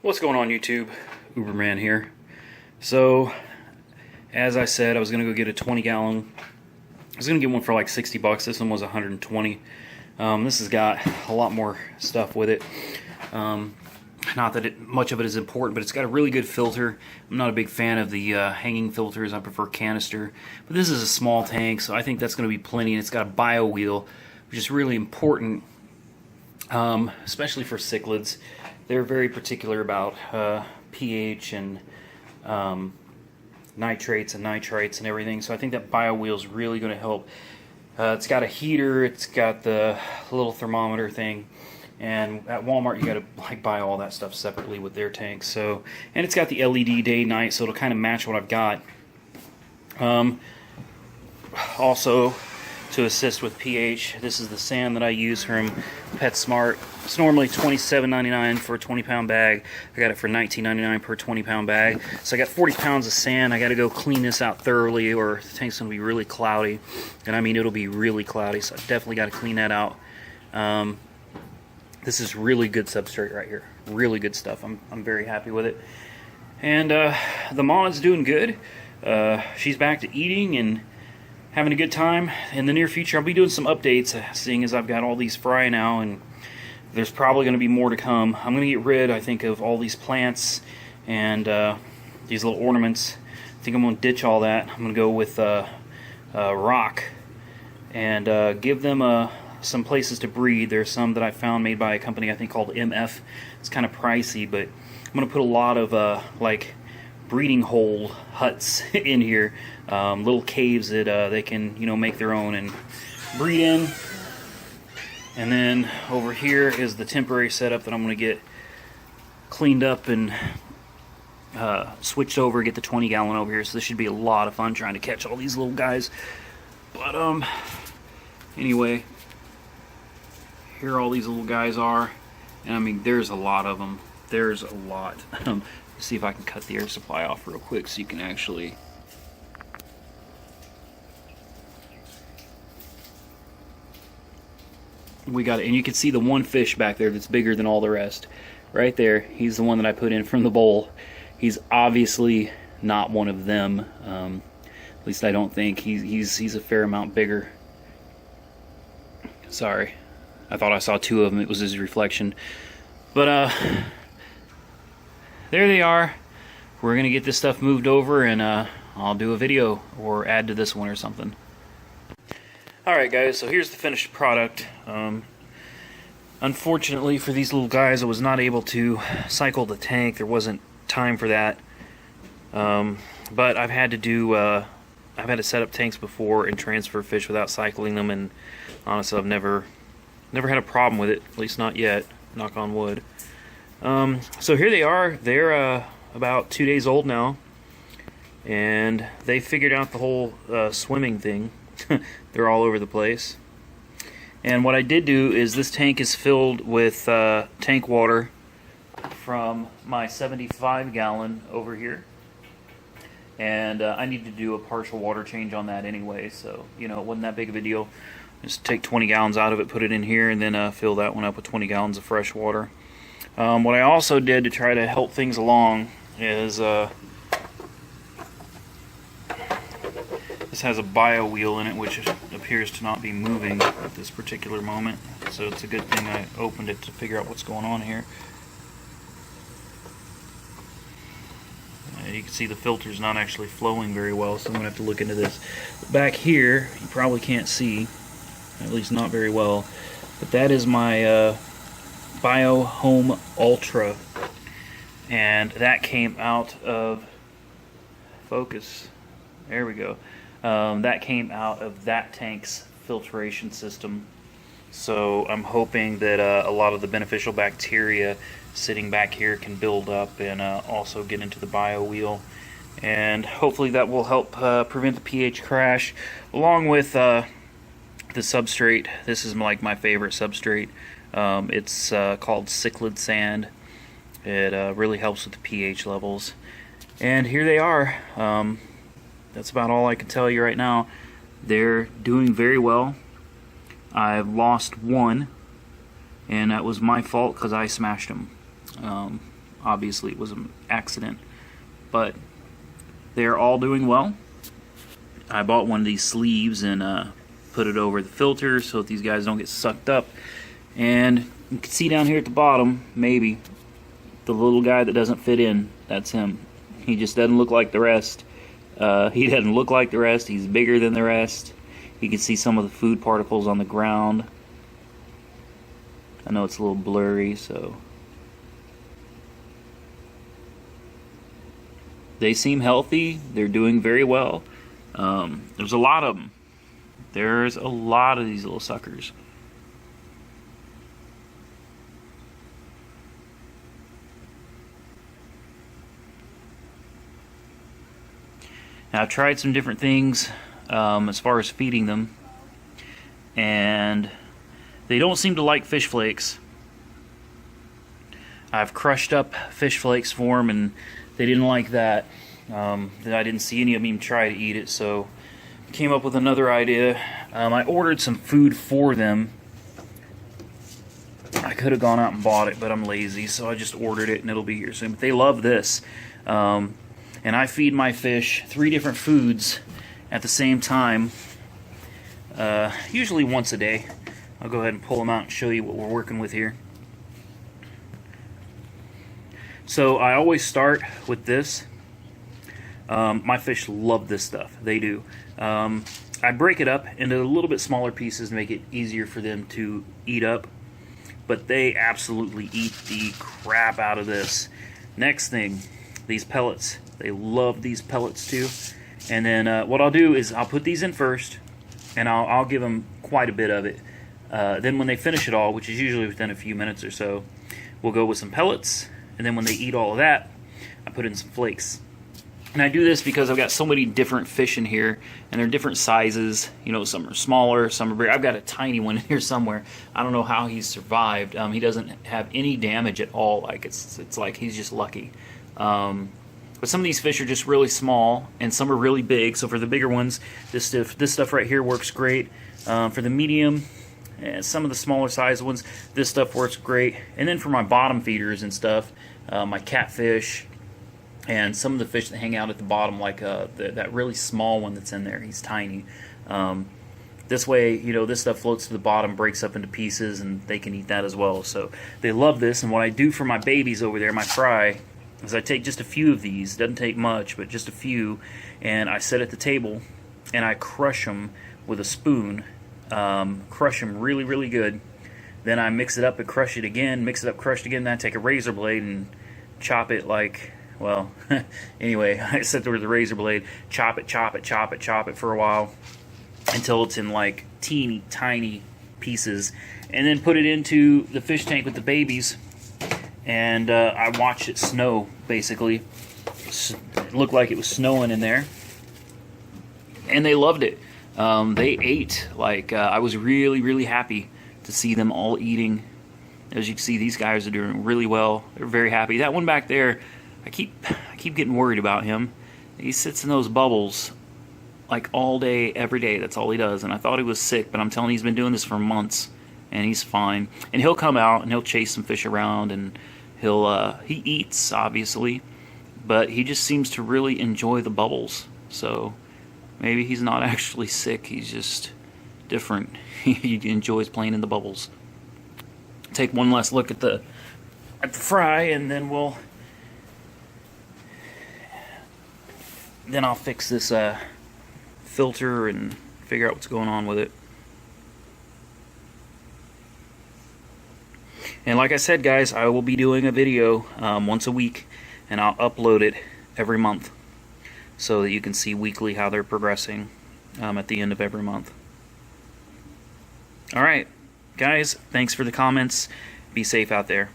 What's going on, YouTube? Uberman here. So, as I said, I was going to go get a 20-gallon. I was going to get one for like 60 bucks. This one was 120. This has got a lot more stuff with it. Not that much of it is important, but it's got a really good filter. I'm not a big fan of the hanging filters. I prefer canister. But this is a small tank, so I think that's going to be plenty. And it's got a bio wheel, which is really important, especially for cichlids. They're very particular about pH and nitrates and nitrites and everything. So I think that bio wheel is really going to help. It's got a heater. It's got the little thermometer thing. And at Walmart, you got to like buy all that stuff separately with their tanks. So, and it's got the LED day night, so it'll kind of match what I've got. Also, to assist with pH, this is the sand that I use from PetSmart. It's normally $27.99 for a 20-pound bag. I got it for $19.99 per 20-pound bag. So I got 40 pounds of sand. I got to go clean this out thoroughly, or the tank's going to be really cloudy. And I mean, it'll be really cloudy, so I definitely got to clean that out. This is really good substrate right here. Really good stuff. I'm very happy with it. And the Maud's doing good. She's back to eating and having a good time. In the near future, I'll be doing some updates, seeing as I've got all these fry now, and there's probably going to be more to come. I'm going to get rid, I think, of all these plants and these little ornaments. I think I'm going to ditch all that. I'm going to go with rock and give them some places to breed. There's some that I found made by a company I think called MF. It's kind of pricey, but I'm going to put a lot of like breeding hole huts in here, little caves that they can, you know, make their own and breed in. And then over here is the temporary setup that I'm going to get cleaned up and switched over, get the 20-gallon over here. So this should be a lot of fun trying to catch all these little guys. But anyway, here all these little guys are, and I mean, there's a lot of them. There's a lot. Let's see if I can cut the air supply off real quick so you can actually. We got it, and you can see the one fish back there that's bigger than all the rest. Right there, he's the one that I put in from the bowl. He's obviously not one of them. At least I don't think. He's a fair amount bigger. Sorry, I thought I saw two of them. It was his reflection. But there they are. We're gonna get this stuff moved over, and I'll do a video or add to this one or something. Alright guys, so here's the finished product. Unfortunately for these little guys, I was not able to cycle the tank. There wasn't time for that. But I've had to set up tanks before and transfer fish without cycling them, and honestly I've never had a problem with it, at least not yet, knock on wood. So here they are. They're about 2 days old now, and they figured out the whole swimming thing. They're all over the place. And what I did do is this tank is filled with tank water from my 75-gallon over here. And I need to do a partial water change on that anyway, so, you know, it wasn't that big of a deal. Just take 20 gallons out of it, put it in here, and then fill that one up with 20 gallons of fresh water. What I also did to try to help things along is this has a bio wheel in it, which appears to not be moving at this particular moment. So it's a good thing I opened it to figure out what's going on here. You can see the filter's not actually flowing very well, so I'm going to have to look into this. Back here, you probably can't see, at least not very well, but that is my Bio Home Ultra, and that came out of, focus, there we go, that came out of that tank's filtration system. So I'm hoping that a lot of the beneficial bacteria sitting back here can build up and also get into the bio wheel, and hopefully that will help prevent the pH crash, along with the substrate. This is like my favorite substrate. It's called Cichlid sand. It really helps with the pH levels. And here they are. That's about all I can tell you right now. They're doing very well. I've lost one, and that was my fault because I smashed them. obviously it was an accident, but they're all doing well. I bought one of these sleeves and put it over the filter so that these guys don't get sucked up. And you can see down here at the bottom, maybe, the little guy that doesn't fit in, that's him. He just doesn't look like the rest. He doesn't look like the rest. He's bigger than the rest. You can see some of the food particles on the ground. I know it's a little blurry, so they seem healthy. They're doing very well. There's a lot of them. There's a lot of these little suckers. Now, I've tried some different things as far as feeding them, and they don't seem to like fish flakes. I've crushed up fish flakes for them, and they didn't like that. I didn't see any of them even try to eat it, so I came up with another idea. I ordered some food for them. I could have gone out and bought it, but I'm lazy, so I just ordered it, and it'll be here soon. But they love this. And I feed my fish 3 different foods at the same time, usually once a day. I'll go ahead and pull them out and show you what we're working with here. So I always start with this. My fish love this stuff. They do. I break it up into a little bit smaller pieces to make it easier for them to eat up. But they absolutely eat the crap out of this. Next thing, these pellets. They love these pellets too. And then what I'll do is I'll put these in first, and I'll give them quite a bit of it. Then when they finish it all, which is usually within a few minutes or so, we'll go with some pellets. And then when they eat all of that, I put in some flakes. And I do this because I've got so many different fish in here, and they're different sizes. You know, some are smaller, some are bigger. I've got a tiny one in here somewhere. I don't know how he's survived. He doesn't have any damage at all. Like it's like he's just lucky. But some of these fish are just really small, and some are really big. So for the bigger ones, this stuff right here works great. For the medium, and some of the smaller size ones, this stuff works great. And then for my bottom feeders and stuff, my catfish, and some of the fish that hang out at the bottom, like that really small one that's in there, he's tiny. This way, you know, this stuff floats to the bottom, breaks up into pieces, and they can eat that as well. So they love this. And what I do for my babies over there, my fry, is I take just a few of these. Doesn't take much, but just a few, and I set at the table, and I crush them with a spoon. Crush them really, really good. Then I mix it up and crush it again. Mix it up, crush it again. Then I take a razor blade and chop it like, well, anyway, I sit there with the razor blade, chop it for a while until it's in like teeny tiny pieces, and then put it into the fish tank with the babies. And I watched it snow, basically. It looked like it was snowing in there. And they loved it. They ate. Like, I was really, really happy to see them all eating. As you can see, these guys are doing really well. They're very happy. That one back there, I keep getting worried about him. He sits in those bubbles like all day, every day. That's all he does. And I thought he was sick, but I'm telling you, he's been doing this for months. And he's fine. And he'll come out and he'll chase some fish around, and he eats, obviously, but he just seems to really enjoy the bubbles. So maybe he's not actually sick, he's just different. He enjoys playing in the bubbles. Take one last look at the fry, and then I'll fix this filter and figure out what's going on with it. And like I said, guys, I will be doing a video once a week, and I'll upload it every month so that you can see weekly how they're progressing at the end of every month. Alright, guys, thanks for the comments. Be safe out there.